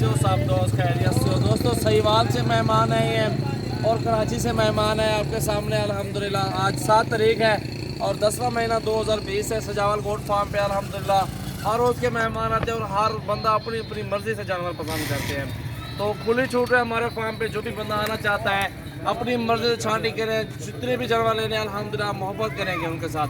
हो सब दोस्त? खैरियत से हो दोस्तों? सहीवाल से मेहमान है ये और कराची से मेहमान है आपके सामने अल्हम्दुलिल्लाह। आज 7 तारीख है और 10वां महीना 2020 है। सजावल गोट फार्म पे अल्हम्दुलिल्लाह हर रोज़ के मेहमान आते हैं और हर बंदा अपनी अपनी मर्ज़ी से जानवर पसंद करते हैं। तो खुली छूट है हमारे फार्म पे, जो भी बंदा आना चाहता है अपनी मर्ज़ी से छांटी करें। जितने भी जानवर लेने अल्हम्दुलिल्लाह मोहब्बत करेंगे उनके साथ।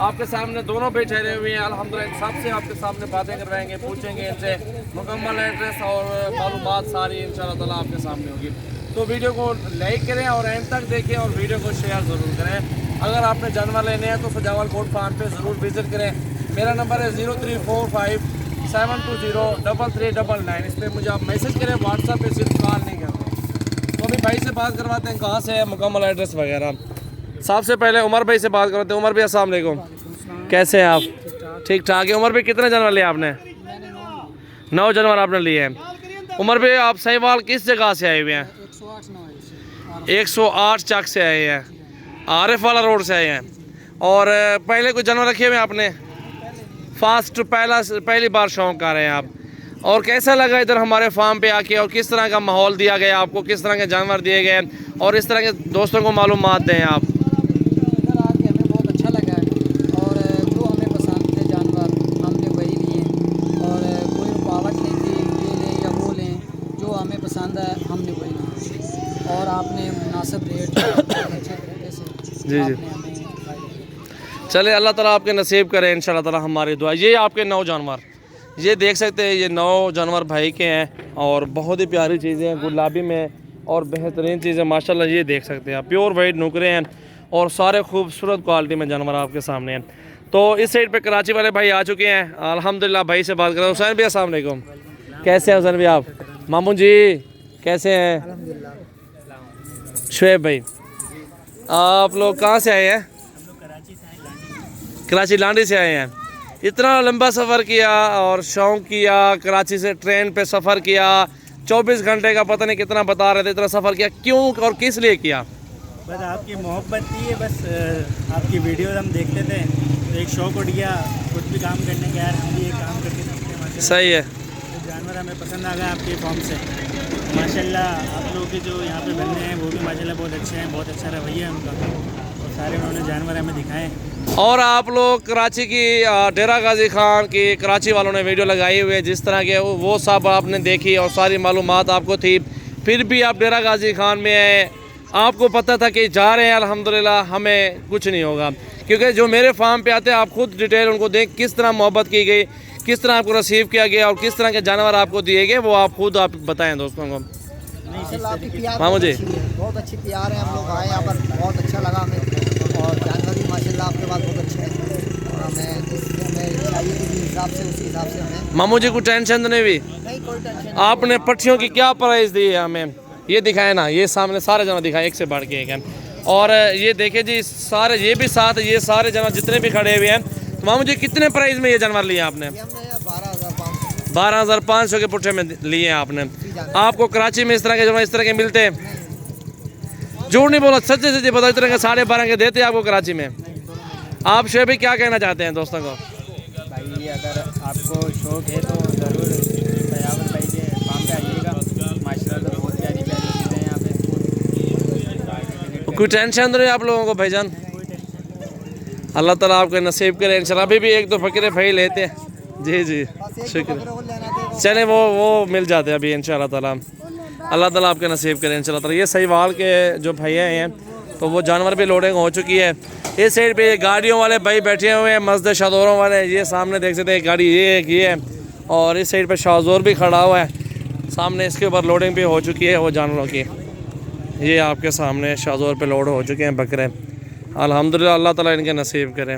आपके सामने दोनों पे ठहरे हुए हैं अल्हम्दुलिल्लाह। सबसे आपके सामने बातें करवाएंगे, पूछेंगे इनसे मुकम्मल एड्रेस और मालूमात सारी इंशाअल्लाह ताला आपके सामने होगी। तो वीडियो को लाइक करें और एंड तक देखें और वीडियो को शेयर ज़रूर करें। अगर आपने जानवर लेने हैं तो सजावल गोट फार्म पे ज़रूर विज़िट करें। मेरा नंबर है 0345 720 3399। इस पर मुझे आप मैसेज करें, व्हाट्सएप पे सिर्फ कॉल नहीं करते। तो अभी भाई से बात करवाते हैं कहाँ से है, मुकम्मल एड्रेस वगैरह। सबसे पहले उमर भाई से बात करते हैं। उमर भाई अस्सलाम वालेकुम, कैसे हैं आप? ठीक ठाक है। उमर भाई कितने जानवर लिए आपने? 9 जानवर आपने लिए हैं। उमर भाई आप सहीवाल किस जगह से आए हुए हैं? 108 चक से आए हैं, आरिफ वाला रोड से आए हैं। और पहले कुछ जानवर रखे हुए हैं आपने? पहली बार शौक कर रहे हैं आप। और कैसा लगा इधर हमारे फार्म पे आके और किस तरह का माहौल दिया गया आपको, किस तरह के जानवर दिए गए और इस तरह के दोस्तों को मालूमात दें आप? इधर आके हमें बहुत अच्छा लगा और जो हमें पसंद थे जानवर हमने वही लिए और कोई रुकावट नहीं थी ये लें या वो लें, जो हमें पसंद है हमने वही लिया और आपने मुनासिब रेट अच्छे तरीके से जी जी। चले अल्लाह ताला आपके नसीब करे इंशाल्लाह ताला हमारी दुआ। ये आपके 9 जानवर, ये देख सकते हैं, ये 9 जानवर भाई के हैं और बहुत ही प्यारी चीज़ें हैं, गुलाबी में और बेहतरीन चीज़ें माशाल्लाह। ये देख सकते हैं आप, प्योर वाइट नुकरे हैं और सारे खूबसूरत क्वालिटी में जानवर आपके सामने हैं। तो इस साइड पे कराची वाले भाई आ चुके हैं अल्हम्दुलिल्लाह। भाई से बात करें। हुसैन भाई अस्सलाम वालेकुम, कैसे हैं हुसैन भाई आप? मामून जी कैसे हैं? शुएब भाई आप लोग कहाँ से आए हैं? कराची लांडी से आए हैं। इतना लंबा सफ़र किया और शौक़ किया, कराची से ट्रेन पे सफ़र किया, 24 घंटे का पता नहीं कितना बता रहे थे, इतना सफ़र किया क्यों और किस लिए किया? बस आपकी मोहब्बत थी है, बस आपकी वीडियोस हम देखते थे तो एक शौक़ उठ गया कुछ भी काम करने का, यार हम भी एक काम करके देखते हैं। सही है। तो जानवर हमें पसंद आ गया आपके फॉर्म से माशाल्लाह। आप लोगों के जो यहाँ पे बंदे हैं वो भी माशाल्लाह बहुत अच्छे हैं, बहुत अच्छा रवैया है उनका और सारे उन्होंने जानवर हमें दिखाए। और आप लोग कराची की डेरा गाजी खान की कराची वालों ने वीडियो लगाई हुई है, जिस तरह के वो सब आपने देखी और सारी मालूमात आपको थी, फिर भी आप डेरा गाजी खान में आए, आपको पता था कि जा रहे हैं अल्हम्दुलिल्लाह हमें कुछ नहीं होगा। क्योंकि जो मेरे फार्म पे आते हैं आप खुद डिटेल उनको देख किस तरह मोहब्बत की गई, किस तरह आपको रिसीव किया गया और किस तरह के जानवर आपको दिए गए, वो आप खुद आप बताएँ दोस्तों को। मामू जी बहुत अच्छी प्यार है, हम लोग आए यहाँ पर, बहुत अच्छा लगा हमें और जानवर भी माशाल्लाह आपके पास बहुत अच्छे हैं और हमें चाहिए किसी हिसाब से उसी हिसाब से हमें। मामू जी को टेंशन तो नहीं हुई? नहीं कोई टेंशन। आपने पट्टियों की क्या प्राइस दी है हमें? ये दिखाए ना, ये सामने सारे जानवर दिखाए, एक से बढ़ के एक है। और ये देखे जी सारे, ये भी साथ, ये सारे जानवर जितने भी खड़े हुए हैं। तो मामू जी कितने प्राइस में ये जानवर लिए आपने? 12,500 के पुट्ठे में लिए आपने। आपको कराची में इस तरह के जानवर इस तरह के मिलते हैं? झूठ नहीं बोला, सच्चे सच्चे बताओ, इस तरह के 12.5 के देते हैं आपको कराची में? आप शुएब भाई क्या कहना चाहते हैं दोस्तों को? भाई अगर आपको शौक़ है तो ज़रूर सयावल भाई के फार्म पे आइएगा, माशाल्लाह बहुत प्यारी प्यारी चीज़ें हैं यहाँ पे। कोई टेंशन तो नहीं आप लोगों को भाईजान? अल्लाह ताला आपके नसीब करे इंशाल्लाह। अभी भी 1-2 फ़कीर भाई लेते हैं। जी जी शुक्रिया। चले वो मिल जाते हैं अभी इंशाल्लाह ताला। अल्लाह ताला आपके नसीब करें इंशाल्लाह ताला। ये सहीवाल के जो भैया हैं तो वो जानवर भी लोडिंग हो चुकी है। इस साइड पे गाड़ियों वाले भाई बैठे हुए हैं, मस्जिद शाहजोरों वाले। ये सामने देख सकते हैं गाड़ी, ये एक ये है और इस साइड पे शाहजोर भी खड़ा हुआ है सामने। इसके ऊपर लोडिंग भी हो चुकी है वो जानवरों की। ये आपके सामने शाहजोर पे लोड हो चुके हैं बकरे अल्हम्दुलिल्लाह। अल्लाह ताला इनके नसीब करें।